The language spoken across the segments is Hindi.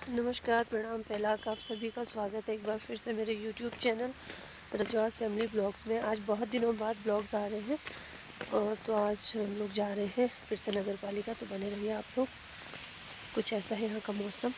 नमस्कार, प्रणाम, पहला आप सभी का स्वागत है एक बार फिर से मेरे YouTube channel Rajwas family blogs में। आज बहुत दिनों बाद ब्लॉग्स आ रहे हैं और तो आज हम लोग जा रहे हैं फिर से नगर पालिका, तो बने रहिए आप लोग। कुछ ऐसा है यहाँ का मौसम।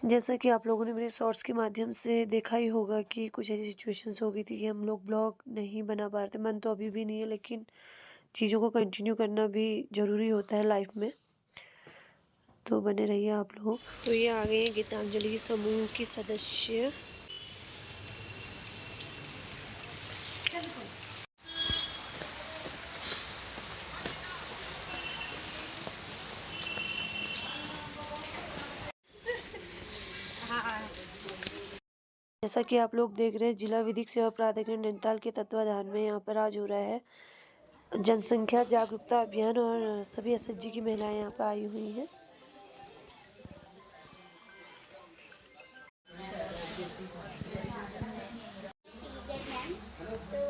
जैसा कि आप लोगों ने मेरे शॉर्ट्स के माध्यम से देखा ही होगा कि कुछ ऐसी सिचुएशंस हो गई थी कि हम लोग ब्लॉग नहीं बना पा रहे थे। मन तो अभी भी नहीं है, लेकिन चीज़ों को कंटिन्यू करना भी ज़रूरी होता है लाइफ में। तो बने रहिए आप लोग। तो ये आ गए हैं गीतांजलि समूह की सदस्य। जैसा कि आप लोग देख रहे हैं, जिला विधिक सेवा प्राधिकरण नैनीताल के तत्वाधान में यहाँ पर आज हो रहा है जनसंख्या जागरूकता अभियान और सभी एसएचजी की महिलाएं यहाँ पर आई हुई हैं। तो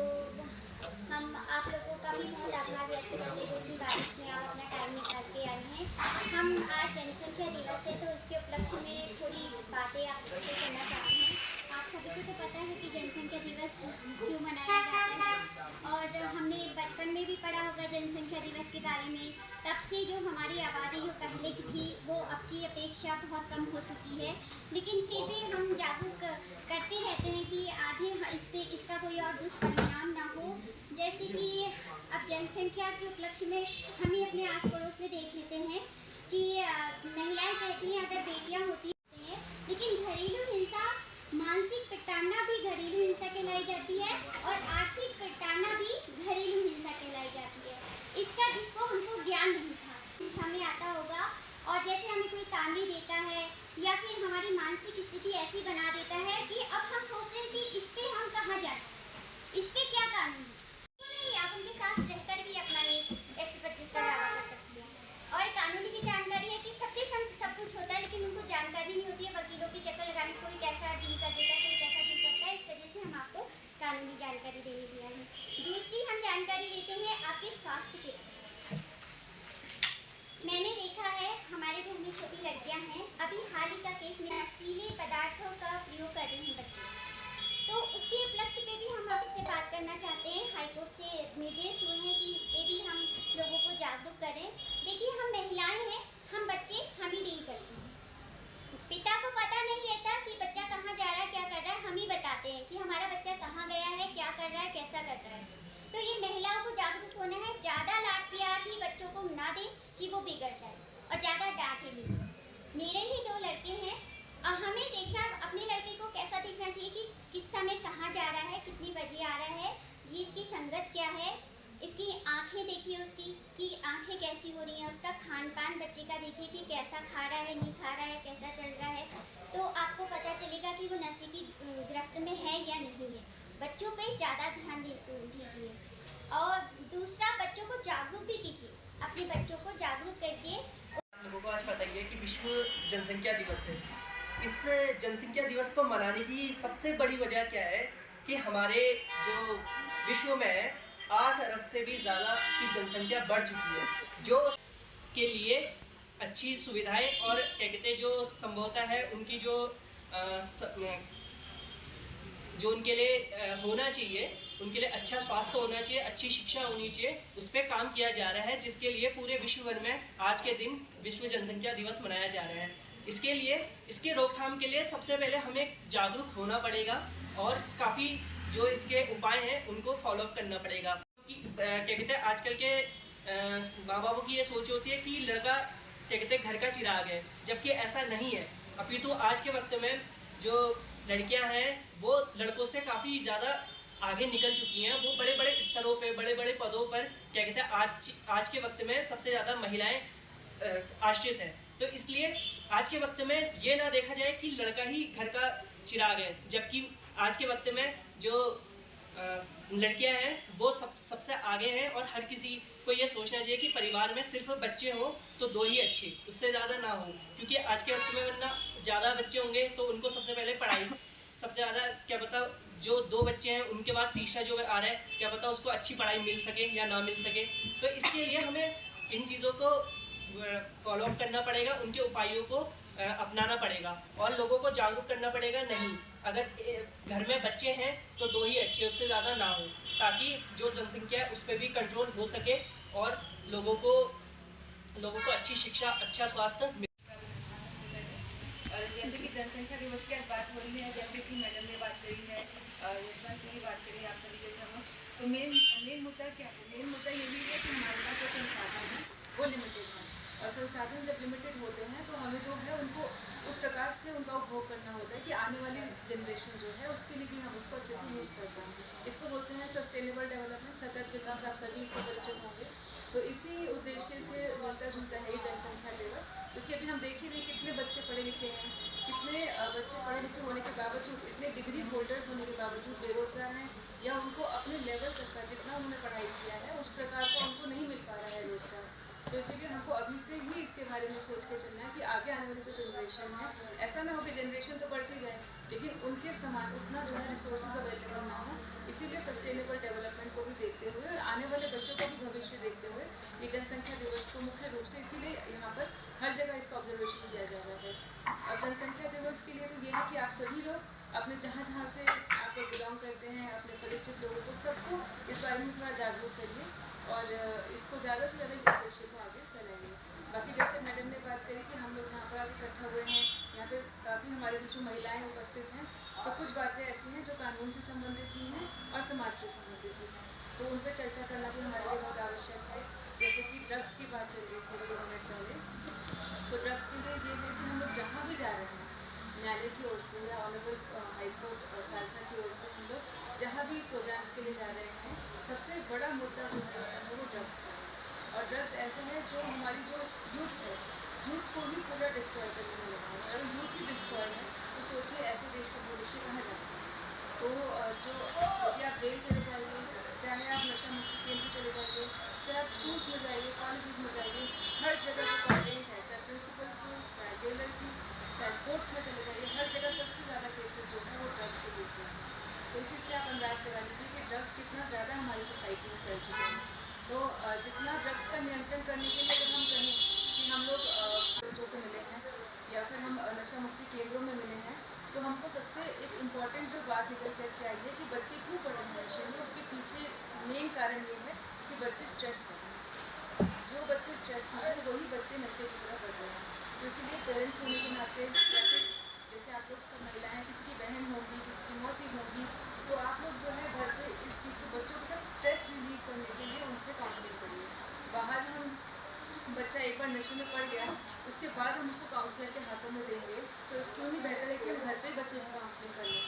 हम आप लोगों का भी बहुत आभार व्यक्त करते हैं जो इतनी बारिश में आप अपना टाइम निकाल के आए हैं। हम आज जनसंख्या दिवस है तो इसके उपलक्ष्य में थोड़ी बातें आपसे करना चाहते हैं। आप सभी को तो पता है कि जनसंख्या दिवस क्यों मनाया जाता है, और हमने बचपन में भी पढ़ा होगा जनसंख्या दिवस के बारे में। तब से जो हमारी आबादी जो पहले की थी वो अब की अपेक्षा बहुत कम हो चुकी है, लेकिन फिर भी हम जागरूक करते रहते हैं कि आगे इस पे इसका कोई और दुष्परिणाम ना हो। जैसे कि अब जनसंख्या के उपलक्ष्य में हम ही अपने आस पड़ोस में देख लेते हैं कि महिलाएं कहती हैं अगर बेटियां होती हैं, लेकिन घरेलू हिंसा, मानसिक प्रताड़ना भी घरेलू हिंसा कहलाई जाती है और आर्थिक प्रताड़ना भी घरेलू हिंसा कहलाई जाती है। इसका जिसको हमको ज्ञान नहीं था हमें आता होगा, और जैसे हमें कोई ताने देता है या फिर हमारी मानसिक स्थिति ऐसी बना देता है कि अब हम सोचते हैं कि इस पे हम कहाँ जाएं, इस पे क्या कानून नहीं, आप उनके साथ रहकर भी अपना 125 का दावा कर सकते हैं। और कानूनी भी जानकारी है कि सबके संग सब कुछ होता है, लेकिन उनको जानकारी नहीं होती है। वकीलों के चक्कर लगाने, कोई कैसा डील कर देता है, कोई कैसा डील करता है। इस वजह से हम आपको कानूनी जानकारी देने दिया है। दूसरी हम जानकारी देते हैं आपके स्वास्थ्य के बारे में। मैंने देखा है हमारे घर में छोटी लड़कियां हैं, अभी हाल ही का केस में नशीले पदार्थों का प्रयोग कर रहे हैं बच्चे, तो उसके उपलक्ष्य पे भी हम आपसे बात करना चाहते हैं। हाईकोर्ट से निर्देश हुए हैं कि इस पे भी हम लोगों को जागरूक करें। देखिए, हम महिलाएं हैं, हम बच्चे हम ही डील करते हैं। पिता को पता नहीं रहता कि बच्चा कहाँ जा रहा है, क्या कर रहा है। हम ही बताते हैं कि हमारा बच्चा कहाँ गया है, क्या कर रहा है, कैसा कर रहा है। तो ये महिलाओं को जागरूक होना है। ज़्यादा लाड प्यार भी बच्चों को ना दें कि वो बिगड़ जाए, और ज़्यादा डांटे भी। मेरे ही 2 लड़के हैं, हमें देखना अपने लड़के को कैसा देखना चाहिए कि किस समय कहाँ जा रहा है, कितनी बजे आ रहा है, ये इसकी संगत क्या है, इसकी आंखें देखिए उसकी कि आंखें कैसी हो रही हैं, उसका खान पान बच्चे का देखिए कि कैसा खा रहा है, नहीं खा रहा है, कैसा चल रहा है। तो आपको पता चलेगा कि वो नशे की गिरफ्त में है या नहीं है। बच्चों पे ज़्यादा ध्यान दीजिए, और दूसरा बच्चों को जागरूक भी कीजिए, अपने बच्चों को जागरूक कीजिए। लोगों को आज पता ही है कि विश्व जनसंख्या दिवस है। इस जनसंख्या दिवस को मनाने की सबसे बड़ी वजह क्या है कि हमारे जो विश्व में 8 अरब से भी ज़्यादा की जनसंख्या बढ़ चुकी है, जो के लिए अच्छी सुविधाएं और क्या कहते हैं जो संभवतः है उनकी जो उनके लिए होना चाहिए, उनके लिए अच्छा स्वास्थ्य होना चाहिए, अच्छी शिक्षा होनी चाहिए, उस पर काम किया जा रहा है, जिसके लिए पूरे विश्व भर में आज के दिन विश्व जनसंख्या दिवस मनाया जा रहा है। इसके लिए इसके रोकथाम के लिए सबसे पहले हमें जागरूक होना पड़ेगा और काफ़ी जो इसके उपाय हैं उनको फॉलोअप करना पड़ेगा। क्या कहते हैं आजकल के माँ बापों की ये सोच होती है कि लड़का क्या कहते हैं घर का चिराग है, जबकि ऐसा नहीं है। अभी तो आज के वक्त में जो लड़कियां हैं वो लड़कों से काफ़ी ज़्यादा आगे निकल चुकी हैं। वो बड़े बड़े स्तरों पे, बड़े बड़े पदों पर क्या कहते हैं आज के वक्त में सबसे ज़्यादा महिलाएं आश्रित हैं। तो इसलिए आज के वक्त में ये ना देखा जाए कि लड़का ही घर का चिराग है, जबकि आज के वक्त में जो लड़कियां हैं वो सबसे आगे हैं, और हर किसी को ये सोचना चाहिए कि परिवार में सिर्फ बच्चे हों तो 2 ही अच्छे, उससे ज़्यादा ना हो, क्योंकि आज के वक्त में वरना ज़्यादा बच्चे होंगे तो उनको सबसे पहले पढ़ाई सबसे ज़्यादा क्या पता जो 2 बच्चे हैं उनके बाद तीसरा जो आ रहा है क्या पता उसको अच्छी पढ़ाई मिल सके या ना मिल सके। तो इसके लिए हमें इन चीज़ों को फॉलो अप करना पड़ेगा, उनके उपायों को अपनाना पड़ेगा और लोगों को जागरूक करना पड़ेगा। नहीं, अगर घर में बच्चे हैं तो 2 ही अच्छे, उससे ज़्यादा ना हो, ताकि जो जनसंख्या है उस पर भी कंट्रोल हो सके और लोगों को अच्छी शिक्षा, अच्छा स्वास्थ्य मिल। और जैसे कि जनसंख्या दिवस की आज बात हो रही है, जैसे कि मैडम ने बात करी है, यशवंत ने बात करी है आप सभी के समक्ष, तो मेन मुद्दा क्या है? मेन मुद्दा यही है कि हमारे पास जो संसाधन है वो लिमिटेड है, और संसाधन जब लिमिटेड होते हैं तो हमें जो है उनको उस प्रकार से उनका उपभोग करना होता है कि आने वाली जनरेशन जो है उसके लिए भी हम उसको अच्छे से यूज़ कर पाएँ। इसको बोलते हैं सस्टेनेबल डेवलपमेंट, सतत विकास, आप सभी इससे परिचित होंगे। तो इसी उद्देश्य से मिलता जुलता है ये जनसंख्या दिवस, क्योंकि अभी हम देख ही रहे हैं कितने बच्चे पढ़े लिखे हैं, कितने बच्चे पढ़े लिखे होने के बावजूद, इतने डिग्री होल्डर्स होने के बावजूद बेरोजगार हैं, या उनको अपने लेवल तक का जितना उन्होंने पढ़ाई किया है उस प्रकार का उनको नहीं मिल पा रहा है रोजगार। तो इसीलिए हमको अभी से ही इसके बारे में सोच के चलना है कि आगे आने वाली जो जनरेशन है, ऐसा ना हो कि जनरेशन तो बढ़ती जाए लेकिन उनके समान उतना जो है रिसोर्सेज अवेलेबल ना हो। इसीलिए सस्टेनेबल डेवलपमेंट को भी देखते हुए और आने वाले बच्चों का भी भविष्य देखते हुए ये जनसंख्या दिवस को मुख्य रूप से इसीलिए यहाँ पर हर जगह इसका ऑब्जर्वेशन किया जा रहा है। और जनसंख्या दिवस के लिए तो ये है कि आप सभी लोग अपने जहाँ से आप लोग बिलोंग करते हैं, अपने परिचित लोगों को, सबको इस बारे में थोड़ा जागरूक करिए और इसको ज़्यादा से ज़्यादा इस उद्देश्य को आगे फैलाइए। बाकी जैसे मैडम ने बात करी कि हम लोग यहाँ पर आज इकट्ठा हुए हैं, यहाँ पे काफ़ी हमारे बीच में महिलाएं उपस्थित हैं, तो कुछ बातें ऐसी हैं जो कानून से संबंधित भी हैं और समाज से संबंधित भी हैं, तो उन पर चर्चा करना भी हमारे लिए बहुत आवश्यक है। जैसे कि ड्रग्स की बात चल रही थी 2 मिनट पहले, तो ड्रग्स के लिए ये है कि हम लोग जहाँ भी जा रहे हैं, न्यायालय की ओर से या ऑनरेबल हाई कोर्ट और सालसा की ओर से हम लोग जहाँ भी प्रोग्राम्स के लिए जा रहे हैं, सबसे बड़ा मुद्दा जो है इस समय वो ड्रग्स का है। और ड्रग्स ऐसे है जो हमारी जो यूथ है, यूथ को ही पूरा डिस्ट्रॉय करने में लगा है। अगर यूथ ही डिस्ट्रॉय है तो सोचिए ऐसे देश का भविष्य कहाँ जाएगा। तो जो यदि आप जेल चले जाइए, चाहे आप नशा मुक्ति केंद्र चले जाइए, चाहे आप स्कूल्स में जाइए, कॉलेजेस में जाइए, हर जगह जो कंप्लेंट है, चाहे प्रिंसिपल की, चाहे जेलर की, चाहे कोर्ट्स में चले जाइए, हर जगह सबसे ज़्यादा केसेस जो है वो ड्रग्स के केसेस हैं। तो इसी से आप अंदाज़ लगा लीजिए कि ड्रग्स कितना ज़्यादा हमारी सोसाइटी में फैल चुका है। तो जितना ड्रग्स का नियंत्रण करने के लिए अगर हम कहें कि हम लोग बच्चों से मिले हैं या फिर हम नशा मुक्ति केंद्रों में मिले हैं, तो हमको सबसे एक इम्पॉर्टेंट जो बात निकल करके आई है कि बच्चे क्यों पढ़ रहे हैं नशे में, उसके पीछे मेन कारण ये है कि बच्चे स्ट्रेस में हैं। जो बच्चे स्ट्रेस में हैं वही बच्चे नशे की तरफ बढ़ रहे हैं। तो इसीलिए पेरेंट्स होने के नाते या फिर जैसे आप लोग सब महिलाएं, किसी की बहन होगी, किसी की मौसी होगी, तो आप लोग जो है घर पे इस चीज़ को बच्चों के साथ स्ट्रेस रिलीव करने के लिए उनसे काउंसलिंग करिए। बाहर हम बच्चा एक बार नशे में पड़ गया, उसके बाद हम उसको काउंसलर के हाथों में देंगे, तो क्यों नहीं बेहतर है कि हम घर पे ही बच्चे की काउंसलिंग कर लें।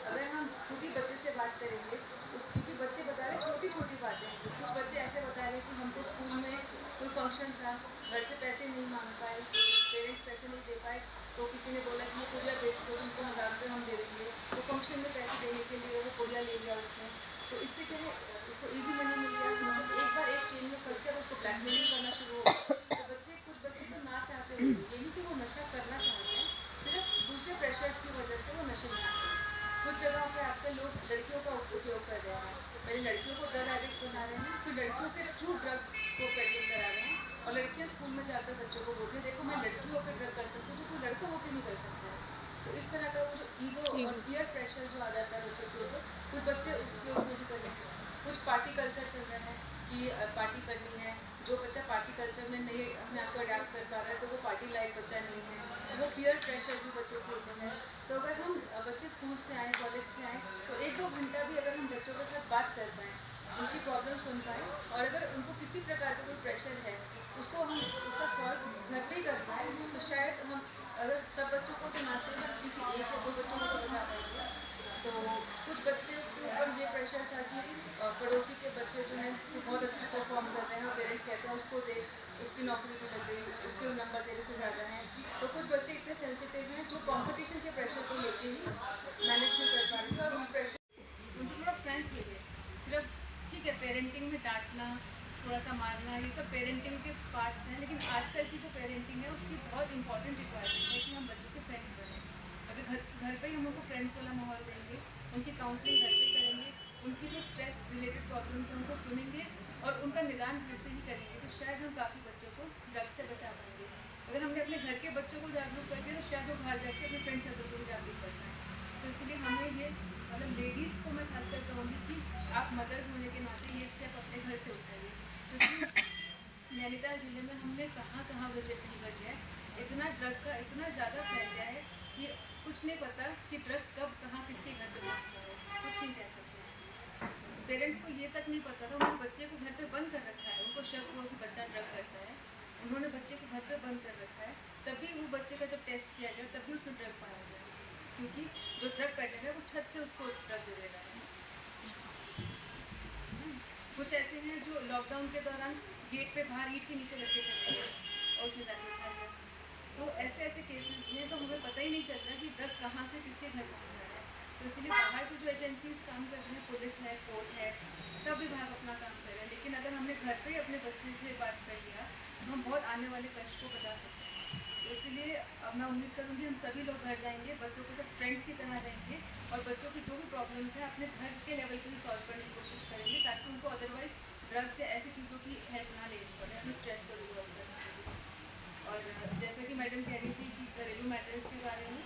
अगर हम खुद ही बच्चे से बात करेंगे, क्योंकि बच्चे बता रहे छोटी छोटी बातें, कुछ बच्चे ऐसे बता रहे कि हमको स्कूल में कोई फंक्शन था, घर से पैसे नहीं मांग पाए, पेरेंट्स पैसे नहीं दे पाए, तो किसी ने बोला कि ये पुड़िया बेच दो, तुमको 1000 रुपये हम दे देंगे, तो फंक्शन में पैसे देने के लिए वो पुड़िया ले लिया उसने। तो इससे क्या है, उसको ईजी मनी मिल गया, मतलब एक बार एक चेन में फंस गया तो उसको ब्लैकमेलिंग करना शुरू हो गया। तो कुछ बच्चे तो ना चाहते हुए भी, ये नहीं कि वो नशा करना चाहते हैं, सिर्फ दूसरे प्रेशर्स की वजह से वो नशे में आते हैं। कुछ जगह पे आजकल लोग लड़कियों का उपयोग कर रहे हैं, पहले लड़कियों को ड्रग एडिक्ट बना रहे हैं, फिर लड़कियों के थ्रू ड्रग्स को पेडलिंग करा रहे हैं, और लड़कियां स्कूल में जाकर बच्चों को बोलती हैं देखो मैं लड़की होकर ड्रग कर सकती हूँ, तो कोई लड़का होकर नहीं कर सकता है। तो इस तरह का वो जो ईगो और पीयर प्रेशर जो आ जाता है बच्चों के ऊपर, कुछ बच्चे उसमें भी कर लेते हैं। कुछ पार्टी कल्चर चल रहा है कि पार्टी करनी है, जो बच्चा पार्टी कल्चर में नहीं अपने आप को अडाप्ट कर पा रहा है तो वो पार्टी लाइक बच्चा नहीं है, तो वो पीयर प्रेशर भी बच्चों के ऊपर है। तो अगर हम बच्चे स्कूल से आएँ, कॉलेज से आएँ, तो 1-2 घंटा भी अगर हम बच्चों के साथ बात कर पाएँ, उनकी प्रॉब्लम सुन पाएँ, और अगर उनको किसी प्रकार का कोई प्रेशर है उसको हम उसका सॉल्व घर पे ही कर पाएँ, तो शायद हम अगर सब बच्चों को तो ना सही बट किसी 1 या 2 बच्चों को तो बचा पाएंगे। तो कुछ बच्चे के ऊपर ये प्रेशर था कि पड़ोसी के बच्चे जो हैं वो बहुत अच्छा परफॉर्म कर रहे हैं, पेरेंट्स कहते हैं उसको दे, उसकी नौकरी भी लग गई, उसके नंबर तेरे से ज़्यादा हैं। तो कुछ बच्चे इतने सेंसिटिव हैं जो कंपटीशन के प्रेशर को लेके ही मैनेज नहीं कर पा रहे थे, और उस प्रेशर उनसे थोड़ा फ्रैंक हो गए। सिर्फ ठीक है पेरेंटिंग में डांटना, थोड़ा सा मारना, ये सब पेरेंटिंग के पार्ट्स हैं, लेकिन आजकल की जो पेरेंटिंग है उसकी बहुत इंपॉर्टेंट रिक्वायरमेंट है कि हम बच्चों के फ्रेंड्स बने। अगर घर पे ही हम उनको फ्रेंड्स वाला माहौल देंगे, उनकी काउंसलिंग घर पे ही करेंगे, उनकी जो स्ट्रेस रिलेटेड प्रॉब्लम्स हैं उनको सुनेंगे और उनका निदान घर से ही करेंगे, तो शायद हम काफ़ी बच्चों को ड्रग्स से बचा पाएंगे। अगर हमने अपने घर के बच्चों को जागरूक कर दिया तो शायद वो बाहर जाके अपने फ्रेंड सर्कल को भी जागरूक कर पाएँ। तो इसलिए हमें ये मतलब लेडीज़ को मैं खासकर कहूँगी कि आप मदर्स होने के नाते ये स्टेप अपने घर से उठाइए, क्योंकि नैनीताल ज़िले में हमने कहाँ कहाँ विजिट नहीं कर लिया है। इतना ड्रग का इतना ज़्यादा फैल गया है कि कुछ नहीं पता कि ड्रग कब कहाँ किसके घर पे पहुँचा हो, कुछ नहीं कह सकते। पेरेंट्स को ये तक नहीं पता था, उन्होंने बच्चे को घर पे बंद कर रखा है, उनको शक हुआ कि बच्चा ड्रग करता है, उन्होंने बच्चे को घर पे बंद कर रखा है, तभी वो बच्चे का जब टेस्ट किया गया तभी उसमें ड्रग पाया गया, क्योंकि जो ड्रग पेडलर है वो छत से उसको ड्रग दे रहा है। कुछ ऐसे हैं जो लॉकडाउन के दौरान गेट पे बाहर ईंट के नीचे लग के चले गए और उसने जाके खा लिया। तो ऐसे ऐसे केसेस में तो हमें पता ही नहीं चल रहा कि ड्रग कहाँ से किसके घर पहुँच रहा है। तो इसलिए बाहर से जो एजेंसीज काम कर रही हैं, पुलिस है, कोर्ट है, सब विभाग अपना काम कर रहे हैं, लेकिन अगर हमने घर पे ही अपने बच्चे से बात कर लिया तो हम बहुत आने वाले कष्ट को बचा सकते हैं। तो इसलिए अब मैं उम्मीद करूँगी हम सभी लोग घर जाएंगे, बच्चों के साथ फ्रेंड्स की तरह रहेंगे और बच्चों की जो भी प्रॉब्लम्स हैं अपने घर के लेवल पे ही सॉल्व करने की कोशिश करेंगे, ताकि उनको अदरवाइज ड्रग्स या ऐसी चीज़ों की हेल्प ना लेनी पड़े अपने स्ट्रेस को रिजॉल्व करने के लिए। और जैसा कि मैडम कह रही थी कि घरेलू मैटर्स के बारे में,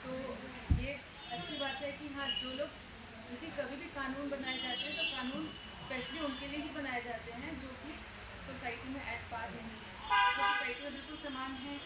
तो ये अच्छी बात है कि हाँ, जो लोग, क्योंकि कभी भी कानून बनाए जाते हैं तो कानून स्पेशली उनके लिए ही बनाए जाते हैं जो कि सोसाइटी में एट पार नहीं है, जो सोसाइटी में बिल्कुल समान है,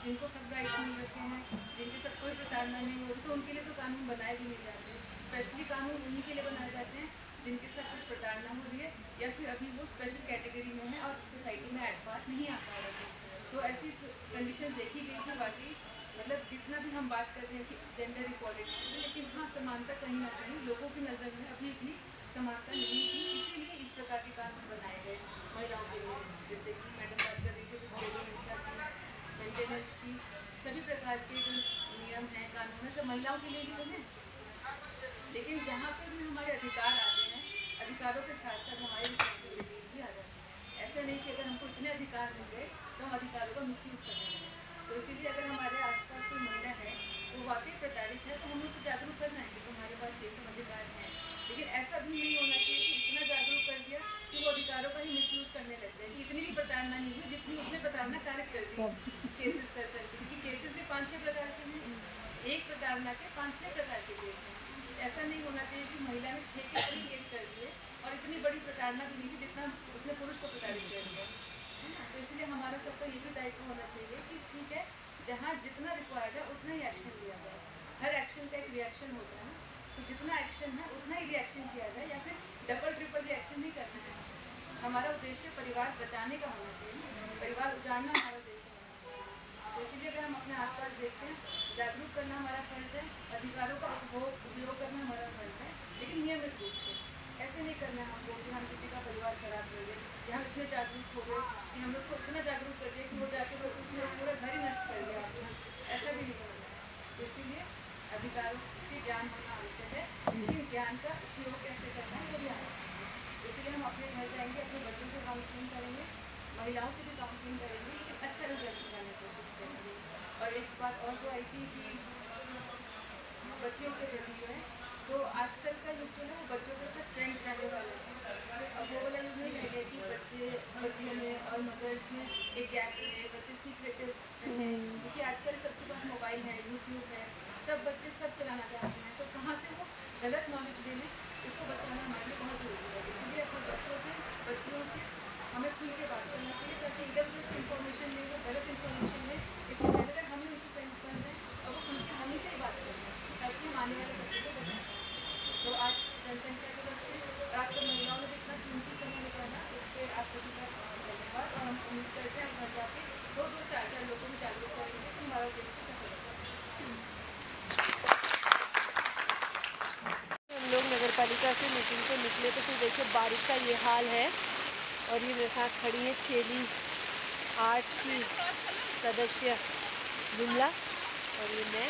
जिनको सब राइट्स मिल रखे हैं, जिनके साथ कोई प्रताड़ना नहीं हो रही, तो उनके लिए तो कानून बनाए भी नहीं जाते। स्पेशली कानून उन्हीं के लिए बनाए जाते हैं जिनके साथ कुछ प्रताड़ना हो रही है या फिर अभी वो स्पेशल कैटेगरी में है और सोसाइटी में एट पार नहीं आ पा रहे थे। तो ऐसी कंडीशंस देखी गई कि वाकई मतलब जितना भी हम बात कर रहे हैं कि जेंडर इक्वालिटी की, लेकिन हाँ, समानता कहीं ना कहीं लोगों की नज़र में अभी भी समानता नहीं थी, इसीलिए इस प्रकार के कानून बनाए गए महिलाओं के लिए। जैसे कि मैडम बात कर रही थी घरेलू हिंसा की, मेंटेनेंस की, सभी प्रकार के जो नियम हैं, कानून हैं, सब महिलाओं के लिए ही तो हैं। लेकिन जहाँ पे भी हमारे अधिकार आते हैं, अधिकारों के साथ साथ हमारी रिस्पॉन्सिबिलिटीज़ भी आ जाती हैं। ऐसा नहीं कि अगर हमको इतने अधिकार मिल गए तो हम अधिकारों का मिसयूज़ करने लगें। तो इसीलिए अगर हमारे आसपास कोई महिला है वो वाकई प्रताड़ित है तो हमें उसे जागरूक करना है कि तुम्हारे पास ये सब अधिकार हैं। लेकिन ऐसा भी नहीं होना चाहिए कि इतना जागरूक कर दिया कि वो अधिकारों का ही मिसयूज़ करने लग जाए, कि इतनी भी प्रताड़ना नहीं हुई जितनी उसने प्रताड़ना कार्य कर दी केसेस कर करके, क्योंकि केसेस भी 5-6 प्रकार के हैं, एक प्रताड़ना के 5-6 प्रकार के केस हैं। ऐसा नहीं होना चाहिए कि महिला ने 6 के 6 केस कर दिए और इतनी बड़ी प्रताड़ना भी नहीं थी जितना उसने पुरुष को प्रताड़ित कर दिया, है ना। तो इसलिए हमारा सबका ये भी दायित्व होना चाहिए कि ठीक है, जहाँ जितना रिक्वायर्ड है उतना ही एक्शन लिया जाए। हर एक्शन का एक रिएक्शन होता है ना, तो जितना एक्शन है उतना ही रिएक्शन किया जाए, या फिर डबल ट्रिपल रिएक्शन नहीं करना है। हमारा उद्देश्य परिवार बचाने का होना चाहिए ना, परिवार उजाड़ना हमारा उद्देश्य नहीं होना चाहिए। तो इसलिए अगर हम अपने आसपास देखते हैं, जागरूक करना हमारा फ़र्ज़ है, अधिकारों का उपयोग करना हमारा फ़र्ज़ है, लेकिन नियमित रूप से। ऐसे नहीं करना है हमको कि हम किसी का परिवार ख़राब कर दें, या हम इतने जागरूक हो गए कि हमने उसको इतना जागरूक कर दिया कि वो जाके बस उसने पूरा घर ही नष्ट कर दिया अपना। ऐसा भी नहीं होना है। तो इसीलिए अधिकारों के ज्ञान होना आवश्यक है, लेकिन ज्ञान का उपयोग कैसे करना है वो भी आना चाहिए। तो इसलिए हम अपने घर जाएंगे, अपने बच्चों से काउंसलिंग करेंगे, महिलाओं से भी काउंसलिंग करेंगे, लेकिन अच्छा रिजल्ट निकालने की कोशिश करेंगे। और एक बात और जो आई थी कि बच्चियों के प्रति जो है, तो आजकल का युग जो है वो बच्चों के साथ फ्रेंड्स रहने वाले हैं। अब वो वाला युग नहीं रह गया कि बच्चियों में और मदर्स में एक गैप रहे, बच्चे सीक्रेटिव रहें, क्योंकि आजकल सबके पास मोबाइल है, यूट्यूब है, सब बच्चे सब चलाना चाहते हैं, तो कहाँ से वो गलत नॉलेज ले लें, इसको बचाना हमारे लिए बहुत ज़रूरी है। इसीलिए अपने बच्चों से, बच्चियों से हमें खुल के बात करना चाहिए, ताकि इधर उधर से इन्फॉर्मेशन लें, वो गलत इन्फॉर्मेशन लें, इससे बेहतर है हम ही उनके फ्रेंड्स बन जाएँ और वो खुल के हम ही से ही बात कर लें, ताकि हम आने वाले बच्चों को बचा पाएँ। तो आज जनसंख्या दिवस पे और आप सब महिलाओं ने जो इतना कीमती समय निकाला, उस पर आप सभी का धन्यवाद। और हम उम्मीद करते हैं हम घर जाके 2-2, 4-4 लोगों को भी जागरूक करेंगे, तो हमारा उद्देश्य सफल होगा। हम लोग नगर पालिका से मीटिंग को निकले तो फिर देखिए बारिश का ये हाल है। और ये मेरे साथ खड़ी है चेली 8 की सदस्य विमला, और ये मैं।